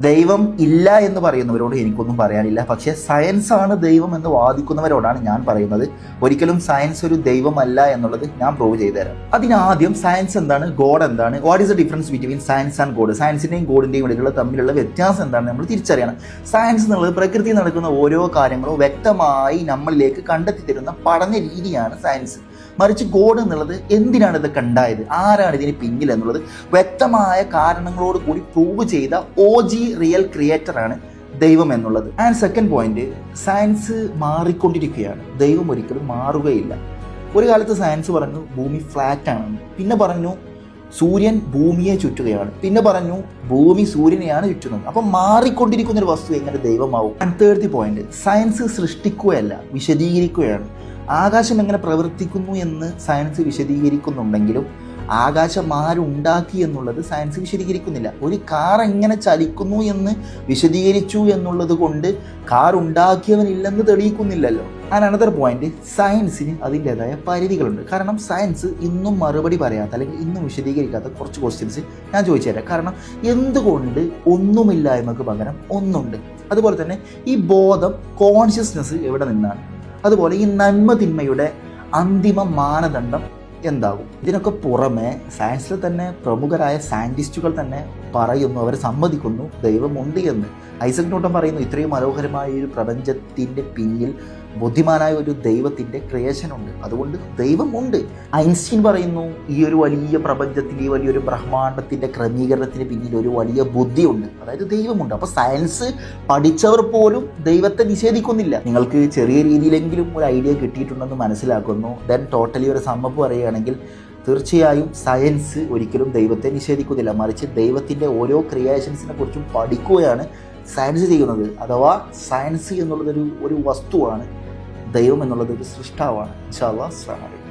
ദൈവം ഇല്ല എന്ന് പറയുന്നവരോട് എനിക്കൊന്നും പറയാനില്ല. പക്ഷേ സയൻസ് ആണ് ദൈവം എന്ന് വാദിക്കുന്നവരോടാണ് ഞാൻ പറയുന്നത്. ഒരിക്കലും സയൻസ് ഒരു ദൈവമല്ല എന്നുള്ളത് ഞാൻ പ്രൂവ് ചെയ്തു തരാം. അതിനാദ്യം സയൻസ് എന്താണ്, ഗോഡ് എന്താണ്, what is the difference between science and God, സയൻസിന്റെയും ഗോഡിന്റെയും ഇടയിലുള്ള തമ്മിലുള്ള വ്യത്യാസം എന്താണെന്ന് നമ്മൾ തിരിച്ചറിയണം. സയൻസ് എന്നുള്ളത് പ്രകൃതിയിൽ നടക്കുന്ന ഓരോ കാര്യങ്ങളും വ്യക്തമായി നമ്മളിലേക്ക് കണ്ടെത്തി തരുന്ന പഠന രീതിയാണ് സയൻസ്. മറിച്ച് ഗോഡ് എന്നുള്ളത് എന്തിനാണ് ഇതൊക്കെ ഉണ്ടായത്, ആരാണ് ഇതിന് പിന്നിൽ എന്നുള്ളത് വ്യക്തമായ കാരണങ്ങളോട് കൂടി പ്രൂവ് ചെയ്ത OG റിയൽ ക്രിയേറ്ററാണ് ദൈവം എന്നുള്ളത്. ആൻഡ് സെക്കൻഡ് പോയിന്റ്, സയൻസ് മാറിക്കൊണ്ടിരിക്കുകയാണ്, ദൈവം ഒരിക്കലും മാറുകയില്ല. ഒരു കാലത്ത് സയൻസ് പറഞ്ഞു ഭൂമി ഫ്ലാറ്റ് ആണെന്ന്, പിന്നെ പറഞ്ഞു സൂര്യൻ ഭൂമിയെ ചുറ്റുകയാണ്, പിന്നെ പറഞ്ഞു ഭൂമി സൂര്യനെയാണ് ചുറ്റുന്നത്. അപ്പം മാറിക്കൊണ്ടിരിക്കുന്ന ഒരു വസ്തു എങ്ങനെ ദൈവമാവും? ആൻഡ് തേർഡ് പോയിന്റ്, സയൻസ് സൃഷ്ടിക്കുകയല്ല വിശദീകരിക്കുകയാണ്. ആകാശം എങ്ങനെ പ്രവർത്തിക്കുന്നു എന്ന് സയൻസ് വിശദീകരിക്കുന്നുണ്ടെങ്കിലും ആകാശം ആരുണ്ടാക്കി എന്നുള്ളത് സയൻസ് വിശദീകരിക്കുന്നില്ല. ഒരു കാർ എങ്ങനെ ചലിക്കുന്നു എന്ന് വിശദീകരിച്ചു എന്നുള്ളത് കൊണ്ട് കാർ ഉണ്ടാക്കിയവനില്ലെന്ന് തെളിയിക്കുന്നില്ലല്ലോ. ആൻഡ് അനദർ പോയിന്റ്, സയൻസിന് അതിൻ്റെതായ പരിധികളുണ്ട്. കാരണം സയൻസ് ഇന്നും മറുപടി പറയാത്ത അല്ലെങ്കിൽ ഇന്നും വിശദീകരിക്കാത്ത കുറച്ച് ക്വസ്റ്റ്യൻസ് ഞാൻ ചോദിച്ചു തരാം. കാരണം എന്തുകൊണ്ട് ഒന്നുമില്ലായ്മക്ക് പകരം ഒന്നുണ്ട്? അതുപോലെ തന്നെ ഈ ബോധം, കോൺഷ്യസ്നെസ് എവിടെ നിന്നാണ്? അതുപോലെ ഈ നന്മ തിന്മയുടെ അന്തിമ മാനദണ്ഡം എന്താകും? ഇതിനൊക്കെ പുറമെ സയൻസിൽ തന്നെ പ്രമുഖരായ സയൻറ്റിസ്റ്റുകൾ തന്നെ പറയുന്നു, അവർ സമ്മതിക്കുന്നു ദൈവമുണ്ട് എന്ന്. ഐസക് ന്യൂട്ടൻ പറയുന്നു ഇത്രയും മനോഹരമായ ഒരു പ്രപഞ്ചത്തിൻ്റെ പിന്നിൽ ബുദ്ധിമാനായ ഒരു ദൈവത്തിൻ്റെ ക്രിയേഷൻ ഉണ്ട്, അതുകൊണ്ട് ദൈവമുണ്ട്. ഐൻസ്റ്റീൻ പറയുന്നു ഈ ഒരു വലിയ പ്രപഞ്ചത്തിൻ്റെ, ഈ വലിയൊരു ബ്രഹ്മാണ്ടത്തിൻ്റെ ക്രമീകരണത്തിന് പിന്നിൽ ഒരു വലിയ ബുദ്ധിയുണ്ട്, അതായത് ദൈവമുണ്ട്. അപ്പോൾ സയൻസ് പഠിച്ചവർ പോലും ദൈവത്തെ നിഷേധിക്കുന്നില്ല. നിങ്ങൾക്ക് ചെറിയ രീതിയിലെങ്കിലും ഒരു ഐഡിയ കിട്ടിയിട്ടുണ്ടെന്ന് മനസ്സിലാക്കുന്നു. ദെൻ ടോട്ടലി ഒരു സമ്മപ്പ് പറയുകയാണെങ്കിൽ തീർച്ചയായും സയൻസ് ഒരിക്കലും ദൈവത്തെ നിഷേധിക്കുന്നില്ല, മറിച്ച് ദൈവത്തിൻ്റെ ഓരോ ക്രിയേഷൻസിനെ കുറിച്ചും പഠിക്കുകയാണ് സയൻസ് ചെയ്യുന്നത്. അഥവാ സയൻസ് എന്നുള്ളതൊരു വസ്തുവാണ്, ദൈവം എന്നുള്ളത് ഒരു സൃഷ്ടാവാണ്. ഇൻഷാ അല്ലാഹ്. അസ്സലാമു അലൈക്കും.